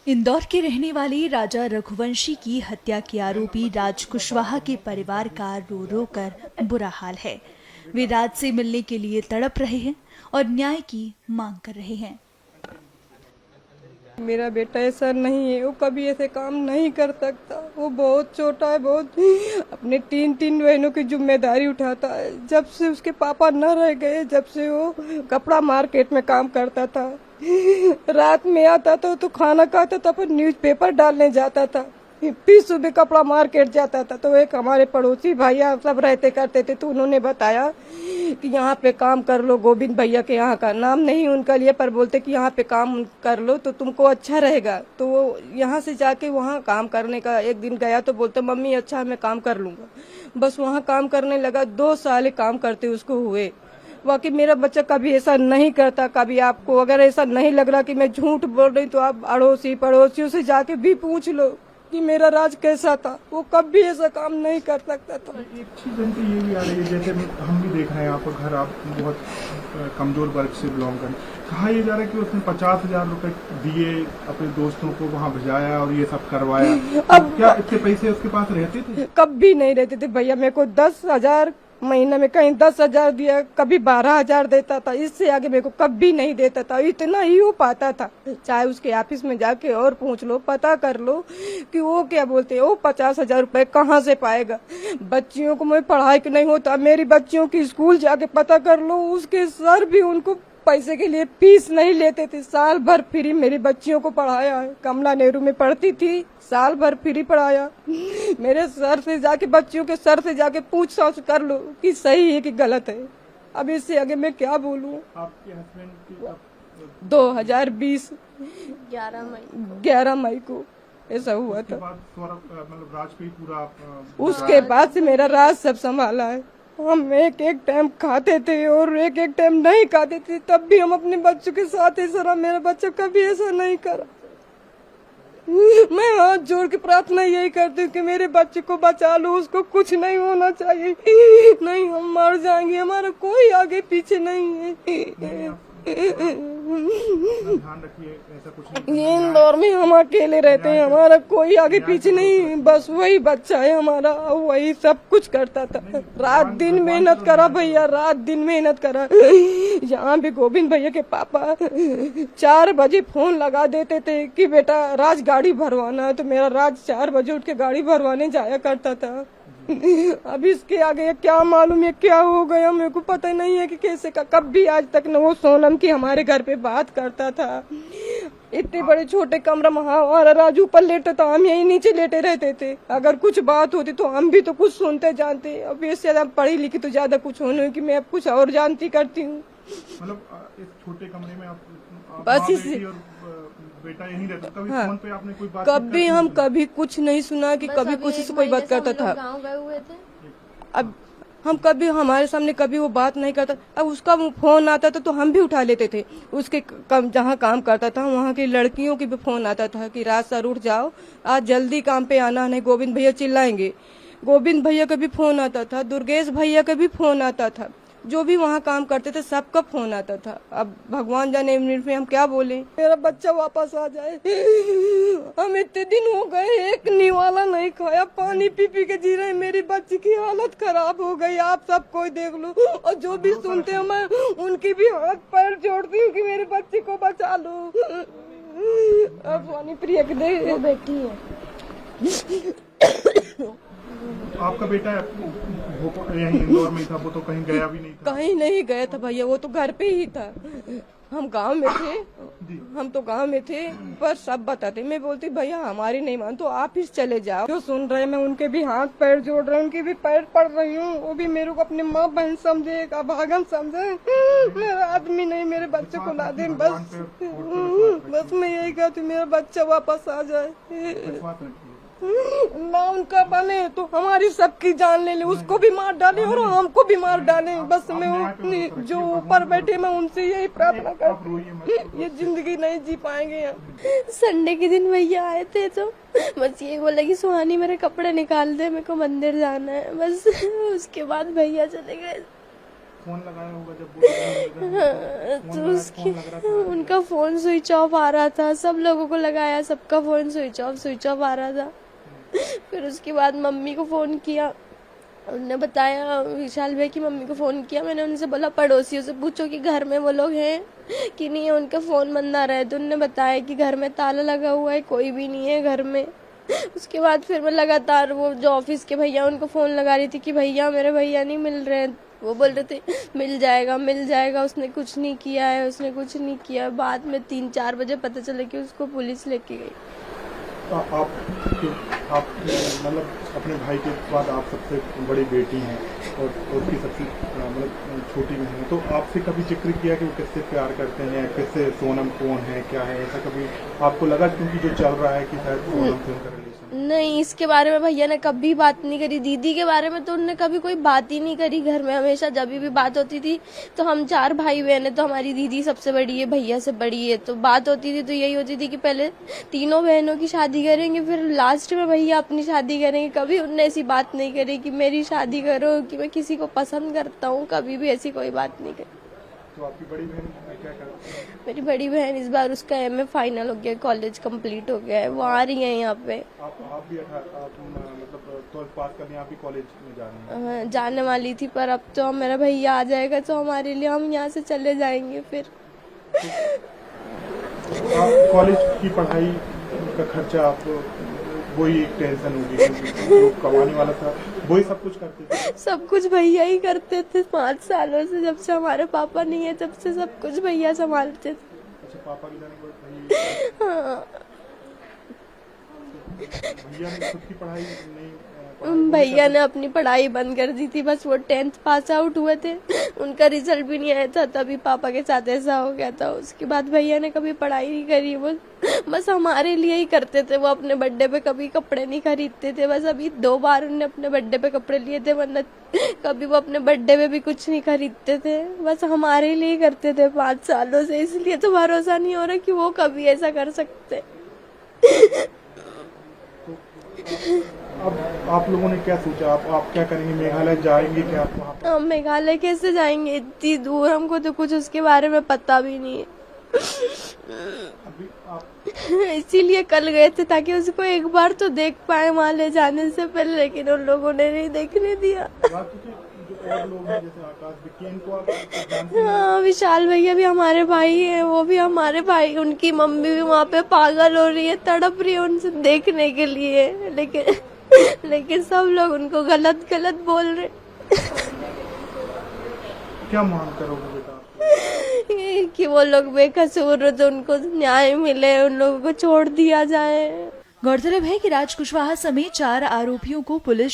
इंदौर के रहने वाले राजा रघुवंशी की हत्या के आरोपी राज कुशवाहा के परिवार का रो रो कर बुरा हाल है। वे राज से मिलने के लिए तड़प रहे हैं और न्याय की मांग कर रहे हैं। मेरा बेटा ऐसा नहीं है, वो कभी ऐसे काम नहीं कर सकता। वो बहुत छोटा है, बहुत अपने तीन बहनों की जिम्मेदारी उठाता है। जब से उसके पापा न रह गए, जब से वो कपड़ा मार्केट में काम करता था, रात में आता था तो खाना खाता था, पर न्यूज़पेपर डालने जाता था, फिर सुबह कपड़ा मार्केट जाता था। तो एक हमारे पड़ोसी भैया सब रहते करते थे, तो उन्होंने बताया कि यहाँ पे काम कर लो। गोविंद भैया के यहाँ का नाम नहीं उनका लिए, पर बोलते कि यहाँ पे काम कर लो तो तुमको अच्छा रहेगा। तो वो यहाँ से जाके वहाँ काम करने का एक दिन गया तो बोलते मम्मी अच्छा मैं काम कर लूँगा। बस वहाँ काम करने लगा, 2 साल काम करते उसको हुए। बाकी मेरा बच्चा कभी ऐसा नहीं करता। कभी आपको अगर ऐसा नहीं लग रहा कि मैं झूठ बोल रही, तो आप अड़ोसी पड़ोसियों से जाके भी पूछ लो कि मेरा राज कैसा था। वो कभी ऐसा काम नहीं कर सकता था। एक चीज ये भी आ रही है, जैसे हम भी देख रहे हैं, आपका घर आप बहुत कमजोर वर्ग से बिलोंग करें। कहा यह जा रहा है कि उसने 50,000 रुपए दिए, अपने दोस्तों को वहां भिजाया और ये सब करवाया। अब क्या इतने पैसे उसके पास रहते थे? कभी नहीं रहते थे भैया। मेरे को 10,000 महीने में, कहीं 10,000 दिया, कभी 12,000 देता था। इससे आगे मेरे को कभी नहीं देता था। इतना ही हो पाता था। चाहे उसके ऑफिस में जाके और पूछ लो, पता कर लो कि वो क्या बोलते हैं, वो 50,000 रुपए कहाँ से पाएगा। बच्चियों को मैं पढ़ाई के नहीं होता, मेरी बच्चियों की स्कूल जाके पता कर लो, उसके सर भी उनको पैसे के लिए फीस नहीं लेते थे। साल भर फ्री मेरी बच्चियों को पढ़ाया है। कमला नेहरू में पढ़ती थी, साल भर फ्री पढ़ाया। मेरे सर से जाके, बच्चियों के सर से जाके पूछताछ कर लो कि सही है कि गलत है। अब इससे आगे मैं क्या बोलूं। आपके हस्बैंड की 2020 11 मई को ऐसा हुआ था। मतलब राज पे ही पूरा उसके बाद से मेरा राज सब संभाला है। हम एक टाइम खाते थे और एक टाइम नहीं खाते थे, तब भी हम अपने बच्चों के साथ ऐसा रहा। मेरा बच्चा कभी ऐसा नहीं करा। मैं हाथ जोड़ के प्रार्थना यही करती हूँ कि मेरे बच्चे को बचा लो, उसको कुछ नहीं होना चाहिए। नहीं हम मर जाएंगे, हमारा कोई आगे पीछे नहीं है। ध्यान रखिए, ऐसा कुछ नहीं। ये इंदौर में हम अकेले रहते हैं, हमारा कोई आगे पीछे नहीं, बस वही बच्चा है हमारा, वही सब कुछ करता था। रात दिन मेहनत करा भैया, रात दिन मेहनत करा। यहाँ भी गोविंद भैया के पापा 4 बजे फोन लगा देते थे कि बेटा राज गाड़ी भरवाना है, तो मेरा राज 4 बजे उठ के गाड़ी भरवाने जाया करता था। अब इसके आगे क्या मालूम है क्या हो गया, मेरे को पता नहीं है कि कैसे का। कभी आज तक न वो सोनम की हमारे घर पे बात करता था। इतने बड़े छोटे कमरा में हमारा राजू ऊपर लेटा था, हम यही नीचे लेटे रहते थे। अगर कुछ बात होती तो हम भी तो कुछ सुनते जानते। अब इससे ज्यादा पढ़ी लिखी तो ज्यादा कुछ होने की मैं अब कुछ और जानती करती हूँ। मतलब इस छोटे कमरे में आप बस इस बेटा यहीं रहता। कभी हाँ, फोन पे आपने कोई बात कभी हम कभी कुछ नहीं सुना कि कभी कुछ से कोई बात करता था। गाँव गए हुए थे। अब हम कभी हमारे सामने कभी वो बात नहीं करता। अब उसका फोन आता था तो हम भी उठा लेते थे। उसके जहाँ काम करता था वहाँ की लड़कियों की भी फोन आता था कि राज सर उठ जाओ, आज जल्दी काम पे आना, नहीं गोविंद भैया चिल्लाएंगे। गोविंद भैया का भी फोन आता था, दुर्गेश भैया का भी फोन आता था। जो भी वहाँ काम करते थे सबका फोन आता था। अब भगवान जाने मिनट में हम क्या बोले। मेरा बच्चा वापस आ जाए। हम इतने दिन हो गए एक निवाला नहीं खाया, पानी पी पी के जी रहे। मेरी बच्ची की हालत खराब हो गई, आप सब कोई देख लो। और जो भी सुनते हैं मैं उनकी भी हाथ पैर जोड़ती हूँ कि मेरे बच्चे को बचा लो। अब सोनी प्रिया के दे बैठी है। आपका बेटा यहीं इंदौर में ही था, वो तो कहीं गया भी नहीं था? कहीं नहीं गया था भैया, वो तो घर पे ही था। हम गांव में थे, हम तो गांव में थे, पर सब बताते। मैं बोलती भैया हमारी नहीं मान तो आप ही चले जाओ। जो सुन रहे मैं उनके भी हाथ पैर जोड़ रहे, उनके भी पैर पड़ रही हूँ। वो भी मेरे को अपनी माँ बहन समझे, एक अभागन समझे। मेरा आदमी नहीं, मेरे बच्चे को ला दे बस। बस मैं यही कहती हूँ मेरा बच्चा वापस आ जाए। ना उनका बने तो हमारी सबकी जान ले ले, उसको भी मार डाले और हमको भी मार डाले। बस मैं जो ऊपर बैठे मैं उनसे यही प्रार्थना करती, ये जिंदगी नहीं जी पाएंगे। संडे के दिन भैया आए थे तो बस ये बोला कि सुहानी मेरे कपड़े निकाल दे, मेरे को मंदिर जाना है, बस। उसके बाद भैया चले गए। फोन लगाया होगा जब वो तो उसकी उनका फोन स्विच ऑफ आ रहा था, सब लोगों को लगाया, सबका फोन स्विच ऑफ आ रहा था। फिर उसके बाद मम्मी को फोन किया, उन्होंने बताया, विशाल भाई की मम्मी को फोन किया। मैंने उनसे बोला पड़ोसियों से पूछो कि घर में वो लोग हैं कि नहीं है, उनका फोन बंद आ रहा है। तो उन्होंने बताया कि घर में ताला लगा हुआ है, कोई भी नहीं है घर में। उसके बाद फिर मैं लगातार वो जो ऑफिस के भैया उनको फोन लगा रही थी कि भैया मेरे भैया नहीं मिल रहे हैं। वो बोल रहे थे मिल जाएगा, उसने कुछ नहीं किया है। बाद में 3-4 बजे पता चला कि उसको पुलिस लेके गई। आप मतलब अपने भाई के बाद आप सबसे बड़ी बेटी हैं और उसकी सबसे मतलब छोटी बहन है, तो आपसे कभी जिक्र किया कि वो किससे प्यार करते हैं, किससे सोनम कौन है, क्या है, ऐसा कभी आपको लगा? क्योंकि जो चल रहा है कि शायद सोनम से उनका रिलेशन नहीं, इसके बारे में भैया ने कभी बात नहीं करी। दीदी के बारे में तो उनने कभी कोई बात ही नहीं करी घर में। हमेशा जब भी बात होती थी तो हम 4 भाई बहन है, तो हमारी दीदी सबसे बड़ी है, भैया से बड़ी है, तो बात होती थी तो यही होती थी कि पहले तीनों बहनों की शादी करेंगे, फिर लास्ट में भैया अपनी शादी करेंगे। कभी उनने ऐसी बात नहीं करी कि मेरी शादी करो, कि मैं किसी को पसंद करता हूँ, कभी भी ऐसी कोई बात नहीं करी। तो आपकी बड़ी बहन क्या करती है? मेरी बड़ी बहन इस बार उसका MA फाइनल हो गया, कॉलेज कंप्लीट हो गया है, वो आ रही है यहाँ पे। आप भी मतलब 12th पास करने आप भी कॉलेज में जा रही हैं? जाने वाली थी, पर अब तो मेरा भैया आ जाएगा तो हमारे लिए हम यहाँ से चले जाएंगे। फिर आप कॉलेज की पढ़ाई का खर्चा आप वही एक टेंशन होगी, क्योंकि जो कमाने वाला था वही सब कुछ करते थे। सब कुछ भैया ही करते थे 5 सालों से, जब से हमारे पापा नहीं है तब से सब कुछ भैया संभालते थे। अच्छा, पापा की जाने के बाद हाँ, भैया ने खुद की पढ़ाई नहीं भैया ने अपनी पढ़ाई बंद कर दी थी। बस वो 10th पास आउट हुए थे, उनका रिजल्ट भी नहीं आया था, तभी पापा के साथ ऐसा हो गया था। उसके बाद भैया ने कभी पढ़ाई नहीं करी, वो बस हमारे लिए ही करते थे। वो अपने बर्थडे पे कभी कपड़े नहीं खरीदते थे, बस अभी 2 बार उन्होंने अपने बर्थडे पे कपड़े लिए थे, वरना कभी वो अपने बर्थडे पे भी कुछ नहीं खरीदते थे, बस हमारे लिए ही करते थे 5 सालों से। इसलिए तो भरोसा नहीं हो रहा कि वो कभी ऐसा कर सकते। अब आप लोगों ने क्या सोचा? आप क्या करेंगे? मेघालय जाएंगे क्या आप वहाँ पर? हम मेघालय कैसे जाएंगे, इतनी दूर, हमको तो कुछ उसके बारे में पता भी नहीं है। अभी आप इसीलिए कल गए थे ताकि उसको एक बार तो देख पाए वहाँ ले जाने से पहले, लेकिन उन लोगों ने नहीं देखने दिया। जो और लोग हैं जैसे आकाश विक्की, इनको आप जानते हैं? हाँ, विशाल भैया भी हमारे भाई हैं, वो भी हमारे भाई। उनकी मम्मी भी वहाँ पे पागल हो रही है, तड़प रही है उनसे देखने के लिए, लेकिन सब लोग उनको गलत बोल रहे। क्या मांग करोगे बेटा? कि वो लोग बेकसूर हो तो उनको न्याय मिले, उन लोगों को छोड़ दिया जाए। गौरतलब है कि राज कुशवाहा समेत 4 आरोपियों को पुलिस